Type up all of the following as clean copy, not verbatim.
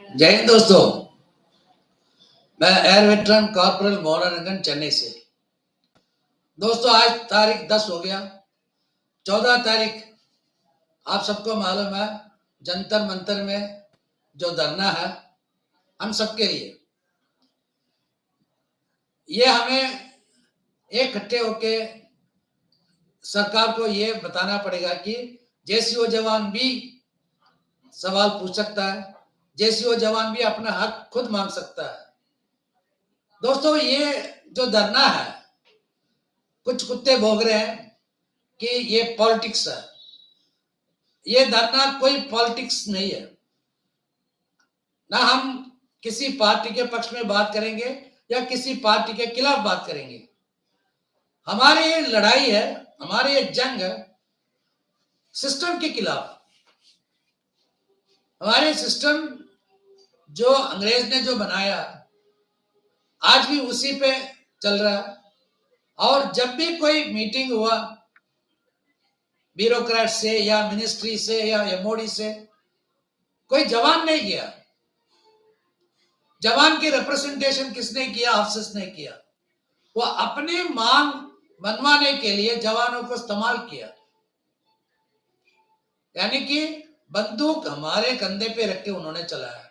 जय हिंद दोस्तों। मैं एयर वेटरन कॉर्पोरल मोहन रंगन चेन्नई से। दोस्तों आज तारीख 10 हो गया। 14 तारीख आप सबको मालूम है जंतर मंतर में जो धरना है हम सबके लिए, ये हमें इकट्ठे होके सरकार को ये बताना पड़ेगा कि जेसीओ जवान भी सवाल पूछ सकता है, जेसीओ जवान भी अपना हक खुद मांग सकता है। दोस्तों ये जो धरना है, कुछ कुत्ते भोग रहे हैं कि ये पॉलिटिक्स है। ये धरना कोई पॉलिटिक्स नहीं है। ना हम किसी पार्टी के पक्ष में बात करेंगे या किसी पार्टी के खिलाफ बात करेंगे। हमारी ये लड़ाई है, हमारी ये जंग है सिस्टम के खिलाफ। हमारे सिस्टम जो अंग्रेज ने जो बनाया आज भी उसी पे चल रहा है। और जब भी कोई मीटिंग हुआ ब्यूरोक्रेट से या मिनिस्ट्री से या एमओडी से, कोई जवान नहीं गया। जवान की रिप्रेजेंटेशन किसने किया? अफसर ने किया। वो अपनी मांग मनवाने के लिए जवानों को इस्तेमाल किया, यानी कि बंदूक हमारे कंधे पे रख के उन्होंने चलाया।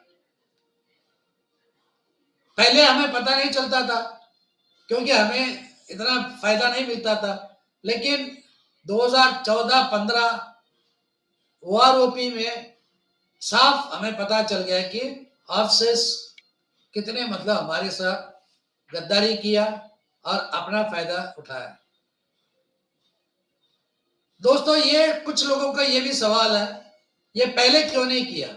पहले हमें पता नहीं चलता था क्योंकि हमें इतना फायदा नहीं मिलता था, लेकिन 2014-15 ओआरओपी में साफ हमें पता चल गया कि अफसर्स कितने मतलब हमारे साथ गद्दारी किया और अपना फायदा उठाया। दोस्तों ये कुछ लोगों का ये भी सवाल है, ये पहले क्यों नहीं किया?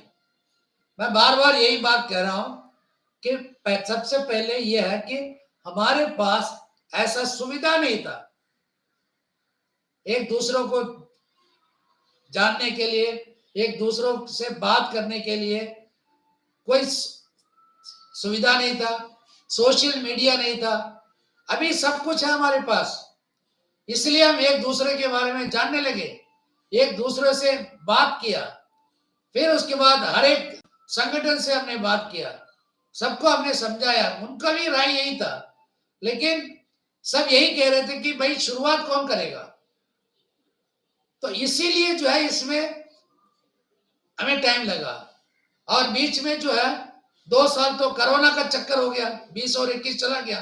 मैं बार बार यही बात कह रहा हूं कि सबसे पहले ये है कि हमारे पास ऐसा सुविधा नहीं था एक दूसरों को जानने के लिए, एक दूसरों से बात करने के लिए कोई सुविधा नहीं था, सोशल मीडिया नहीं था। अभी सब कुछ है हमारे पास, इसलिए हम एक दूसरे के बारे में जानने लगे, एक दूसरे से बात किया। फिर उसके बाद हर एक संगठन से हमने बात किया, सबको हमने समझाया, उनका भी राय यही था, लेकिन सब यही कह रहे थे कि भाई शुरुआत कौन करेगा। तो इसीलिए जो है इसमें हमें टाइम लगा। और बीच में जो है 2 साल तो कोरोना का चक्कर हो गया, 20 और 21 चला गया।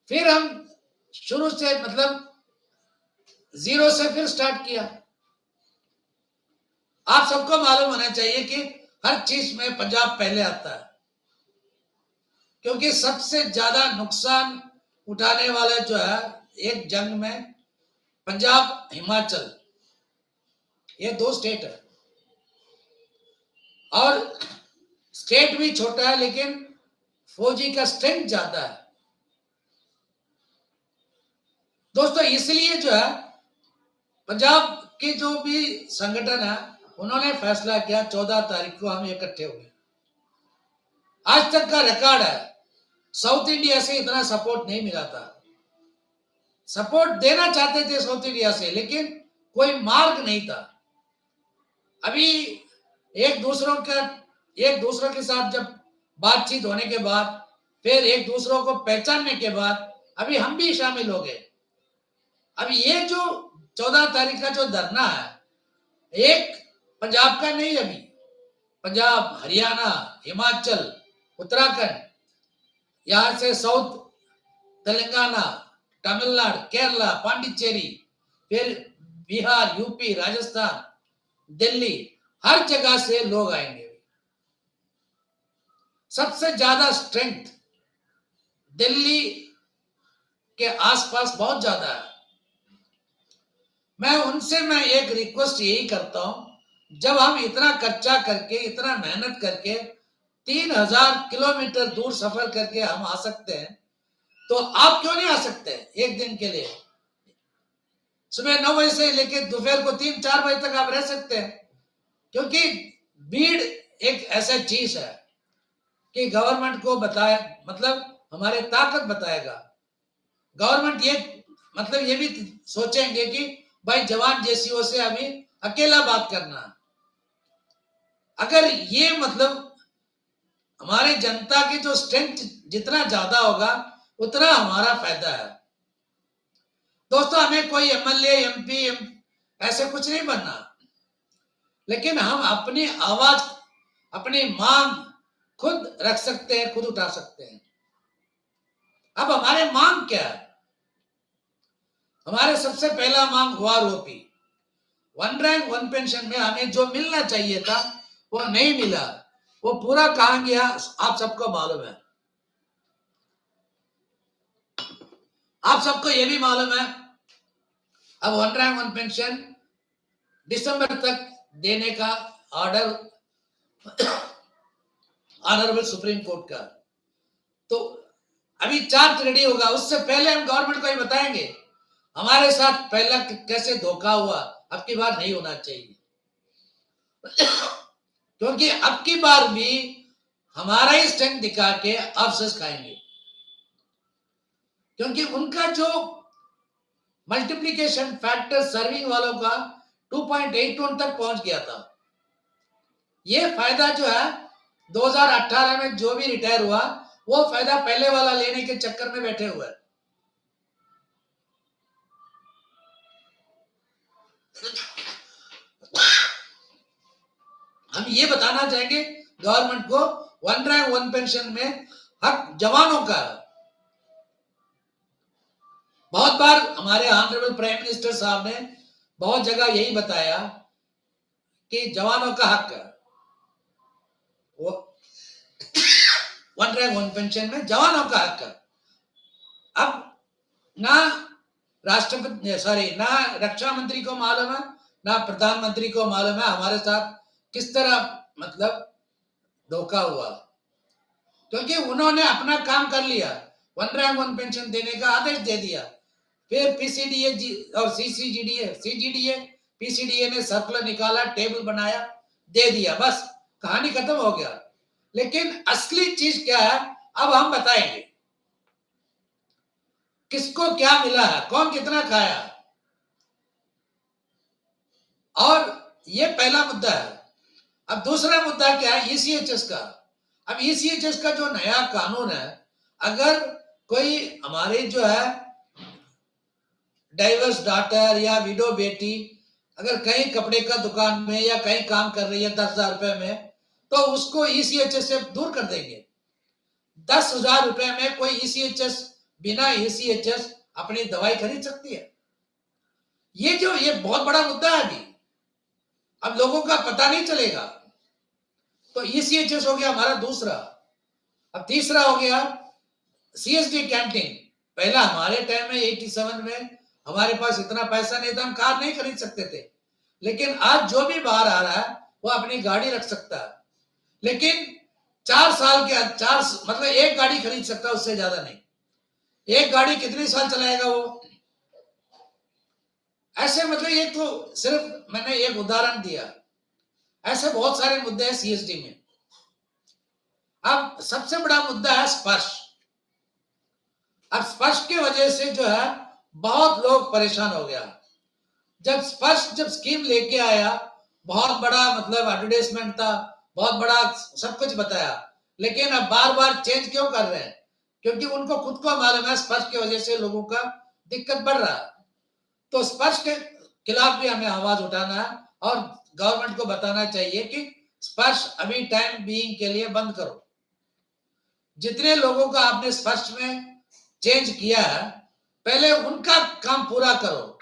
फिर हम शुरू से मतलब जीरो से फिर स्टार्ट किया। आप सबको मालूम होना चाहिए कि हर चीज में पंजाब पहले आता है, क्योंकि सबसे ज्यादा नुकसान उठाने वाला जो है एक जंग में पंजाब हिमाचल, ये 2 स्टेट है। और स्टेट भी छोटा है लेकिन फौजी का स्ट्रेंथ ज्यादा है। दोस्तों इसलिए जो है पंजाब के जो भी संगठन है उन्होंने फैसला किया 14 तारीख को हम इकट्ठे हुए। आज तक का रिकॉर्ड है, साउथ इंडिया से इतना सपोर्ट नहीं मिला था। सपोर्ट देना चाहते थे साउथ इंडिया से, लेकिन कोई मार्ग नहीं था। अभी एक दूसरों के साथ जब बातचीत होने के बाद, फिर एक दूसरों को पहचानने के बाद अभी हम भी शामिल हो गए। अभी ये जो 14 तारीख का जो धरना है, एक पंजाब का नहीं, अभी पंजाब, हरियाणा, हिमाचल, उत्तराखंड, यहां से साउथ तेलंगाना, तमिलनाडु, केरला, पांडिचेरी, फिर बिहार, यूपी, राजस्थान, दिल्ली, हर जगह से लोग आएंगे। सबसे ज्यादा स्ट्रेंथ दिल्ली के आसपास बहुत ज्यादा है। मैं एक रिक्वेस्ट यही करता हूं, जब हम इतना खर्चा करके, इतना मेहनत करके 3000 किलोमीटर दूर सफर करके हम आ सकते हैं, तो आप क्यों नहीं आ सकते एक दिन के लिए? सुबह 9 बजे से लेकर दोपहर को 3-4 बजे तक आप रह सकते हैं, क्योंकि भीड़ एक ऐसा चीज है कि गवर्नमेंट को बताए मतलब हमारे ताकत बताएगा। गवर्नमेंट ये मतलब ये भी सोचेंगे कि भाई जवान जेसीओ से हमें अकेला बात करना। अगर ये मतलब हमारी जनता की जो स्ट्रेंथ जितना ज्यादा होगा उतना हमारा फायदा है। दोस्तों, हमें कोई एमएलए एमपी ऐसे कुछ नहीं बनना, लेकिन हम अपनी आवाज, अपनी मांग खुद रख सकते हैं, खुद उठा सकते हैं। अब हमारे मांग क्या है? हमारे सबसे पहला मांग हुआ रोपी। वन रैंक वन पेंशन में हमें जो मिलना चाहिए था वो नहीं मिला। वो पूरा कहां गया आप सबको मालूम है। आप सबको ये भी मालूम है अब वन रैंक वन पेंशन दिसंबर तक देने का ऑर्डर ऑनरेबल सुप्रीम कोर्ट का। तो अभी चार्ट रेडी होगा, उससे पहले हम गवर्नमेंट को ही बताएंगे हमारे साथ पहला कैसे धोखा हुआ, अब की बार नहीं होना चाहिए। क्योंकि अब की बार भी हमारा ही स्ट्रेंथ दिखा के अफसोस खाएंगे, क्योंकि उनका जो मल्टीप्लिकेशन फैक्टर सर्विंग वालों का 2.81 तक पहुंच गया था। ये फायदा जो है 2018 में जो भी रिटायर हुआ वो फायदा पहले वाला लेने के चक्कर में बैठे हुए हैं। हम ये बताना चाहेंगे गवर्नमेंट को, वन रैंक वन पेंशन में हक जवानों का। बहुत बार हमारे ऑनरेबल प्राइम मिनिस्टर साहब ने बहुत जगह यही बताया कि जवानों का हक है, वो वन रैंक वन पेंशन में जवानों का हक है। अब ना ना रक्षा मंत्री को मालूम है, ना प्रधानमंत्री को मालूम है हमारे साथ किस तरह मतलब धोखा हुआ, क्योंकि उन्होंने अपना काम कर लिया, वन रैंक वन पेंशन देने का आदेश दे दिया। फिर पीसीडीए और सीजीडीए पीसीडीए ने सर्कुलर निकाला, टेबल बनाया, दे दिया, बस कहानी खत्म हो गया। लेकिन असली चीज क्या है अब हम बताएंगे, किसको क्या मिला है, कौन कितना खाया। और ये पहला मुद्दा है। अब दूसरा मुद्दा क्या है, ईसीएचएस का। अब ईसीएचएस का जो नया कानून है, अगर कोई हमारे जो है डाइवर्स डॉटर या विडो बेटी अगर कहीं कपड़े का दुकान में या कहीं काम कर रही है 10,000 रुपए में, तो उसको ईसीएचएस से दूर कर देंगे। 10,000 रुपए में कोई ईसीएचएस बिना ईसीएचएस अपनी दवाई खरीद सकती है। ये बहुत बड़ा मुद्दा है अभी, अब लोगों का पता नहीं चलेगा। तो ईसीएचएस हो गया हमारा दूसरा। अब तीसरा हो गया सीएसडी कैंटीन। पहला हमारे टाइम में 87 में हमारे पास इतना पैसा नहीं था, हम कार नहीं खरीद सकते थे, लेकिन आज जो भी बाहर आ रहा है वो अपनी गाड़ी रख सकता है। लेकिन 4 साल के मतलब एक गाड़ी खरीद सकता है, उससे ज्यादा नहीं। एक गाड़ी कितने साल चलाएगा वो? ऐसे मतलब ये तो सिर्फ मैंने एक उदाहरण दिया, ऐसे बहुत सारे मुद्दे हैं सीएसडी में। अब सबसे बड़ा मुद्दा है स्पर्श। अब स्पर्श की वजह से जो है बहुत लोग परेशान हो गया। जब स्कीम लेके आया, बहुत बड़ा मतलब एडवर्टाइजमेंट था, बहुत बड़ा सब कुछ बताया, लेकिन अब बार बार चेंज क्यों कर रहे हैं? क्योंकि उनको खुद को मालूम है स्पर्श की वजह से लोगों का दिक्कत बढ़ रहा है। तो स्पर्श के खिलाफ भी हमें आवाज उठाना है और गवर्नमेंट को बताना चाहिए कि स्पर्श अभी टाइम बीइंग के लिए बंद करो। जितने लोगों का आपने स्पर्श में चेंज किया है, पहले उनका काम पूरा करो।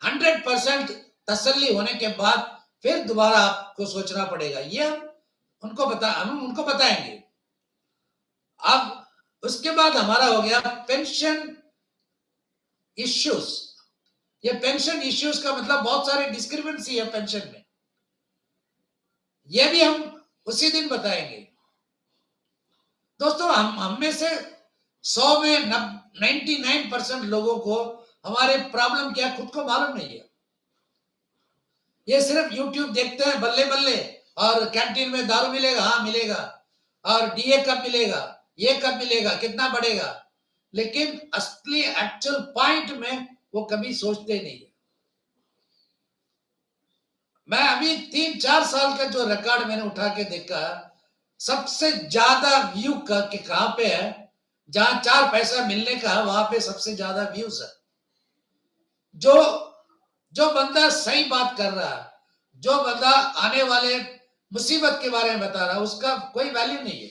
100% तसल्ली होने के बाद फिर दोबारा आपको सोचना पड़ेगा। ये हम उनको बताएंगे। अब उसके बाद हमारा हो गया पेंशन इश्यूज। ये पेंशन इश्यूज का मतलब बहुत सारी डिस्क्रिपेंसी है पेंशन में, ये भी हम उसी दिन बताएंगे। दोस्तों, हम में से 100 में 99% लोगों को हमारे प्रॉब्लम क्या खुद को मालूम नहीं है। ये सिर्फ YouTube देखते हैं, बल्ले बल्ले, और कैंटीन में दारू मिलेगा, हाँ मिलेगा, और डीए कब मिलेगा, ये कब मिलेगा, कितना बढ़ेगा, लेकिन असली एक्चुअल पॉइंट में वो कभी सोचते नहीं है। मैं अभी 3-4 साल का जो रिकॉर्ड मैंने उठा के देखा, सबसे ज्यादा व्यू कहां पे है, जहां 4 पैसा मिलने का है, वहां पे सबसे ज्यादा व्यूज है। जो जो बंदा सही बात कर रहा है, जो बंदा आने वाले मुसीबत के बारे में बता रहा है, उसका कोई वैल्यू नहीं है।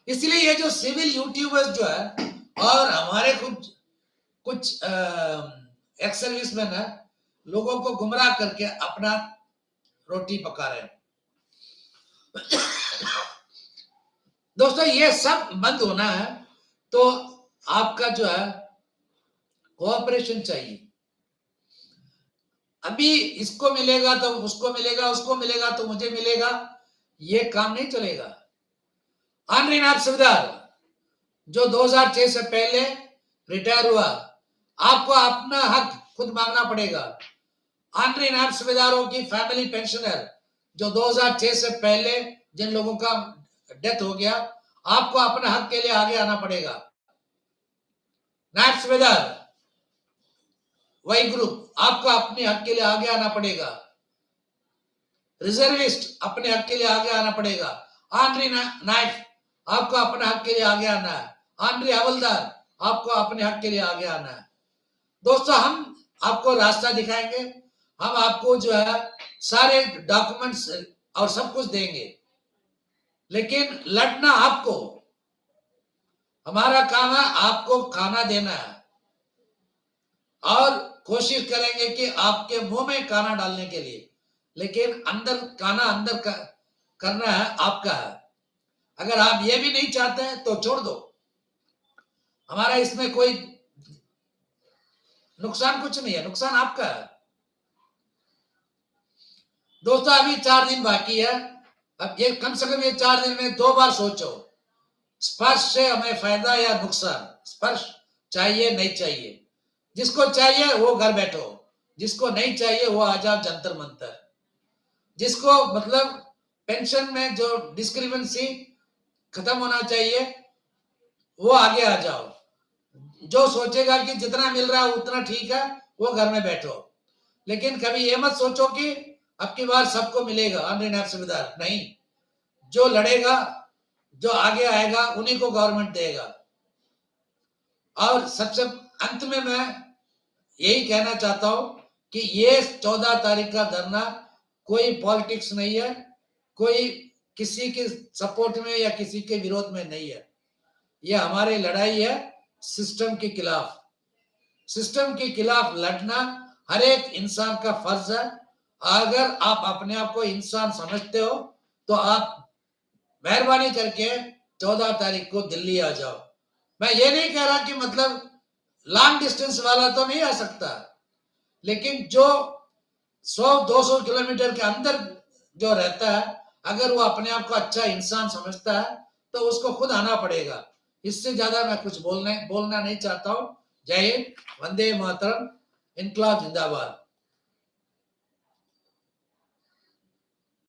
इसलिए ये जो सिविल यूट्यूबर्स जो है और हमारे कुछ एक्स सर्विसमैन है, लोगों को गुमराह करके अपना रोटी पका रहे हैं। दोस्तों ये सब बंद होना है, तो आपका जो है कोऑपरेशन चाहिए। अभी इसको मिलेगा तो उसको मिलेगा, उसको मिलेगा तो मुझे मिलेगा, ये काम नहीं चलेगा। आनरी नायब सूबेदार जो 2006 से पहले रिटायर हुआ, आपको अपना हक खुद मांगना पड़ेगा। आनरी नायब सूबेदारों की फैमिली पेंशनर जो 2006 से पहले जिन लोगों का डेथ हो गया, आपको अपने हक के लिए आगे आना पड़ेगा। नायब सूबेदार वही ग्रुप, आपको अपने हक के लिए आगे आना पड़ेगा। रिजर्विस्ट अपने हक के लिए आगे आना पड़ेगा। आनरी नायक आपको अपने हक के लिए आगे आना है। आनरी हवलदार आपको अपने हक के लिए आगे आना है। दोस्तों हम आपको रास्ता दिखाएंगे, हम आपको जो है सारे डॉक्यूमेंट्स और सब कुछ देंगे, लेकिन लड़ना आपको। हमारा काम है आपको खाना देना है, और कोशिश करेंगे कि आपके मुंह में खाना डालने के लिए, लेकिन अंदर खाना अंदर करना है आपका है। अगर आप ये भी नहीं चाहते हैं तो छोड़ दो, हमारा इसमें कोई नुकसान कुछ नहीं है, नुकसान आपका है। दोस्तों अभी 4 दिन बाकी है। अब ये कम से कम ये 4 दिन में 2 बार सोचो, स्पर्श से हमें फायदा या नुकसान। स्पर्श चाहिए नहीं चाहिए, जिसको चाहिए वो घर बैठो, जिसको नहीं चाहिए वो आ जाओ जंतर मंतर। जिसको मतलब पेंशन में जो डिस्क्रिपेंसी खत्म होना चाहिए वो आगे आ जाओ। जो सोचेगा कि जितना मिल रहा है उतना ठीक है, वो घर में बैठो। लेकिन कभी ये मत सोचो कि अब की बार सबको मिलेगा आनरी नायब सूबेदार, नहीं। जो लड़ेगा, जो आगे आएगा, उन्हीं को गवर्नमेंट देगा। और सबसे अंत में मैं यही कहना चाहता हूं कि ये 14 तारीख का धरना कोई पॉलिटिक्स नहीं है, कोई किसी के सपोर्ट में या किसी के विरोध में नहीं है। ये हमारी लड़ाई है सिस्टम के खिलाफ। सिस्टम के खिलाफ लड़ना हर एक इंसान का फर्ज है। अगर आप अपने आप को इंसान समझते हो तो आप मेहरबानी करके 14 तारीख को दिल्ली आ जाओ। मैं ये नहीं कह रहा कि मतलब लॉन्ग डिस्टेंस वाला तो नहीं आ सकता, लेकिन जो 100-200 किलोमीटर के अंदर जो रहता है, अगर वो अपने आप को अच्छा इंसान समझता है तो उसको खुद आना पड़ेगा। इससे ज्यादा मैं कुछ बोलना नहीं चाहता हूं। जय हिंद, वंदे मातरम, इनकलाब जिंदाबाद।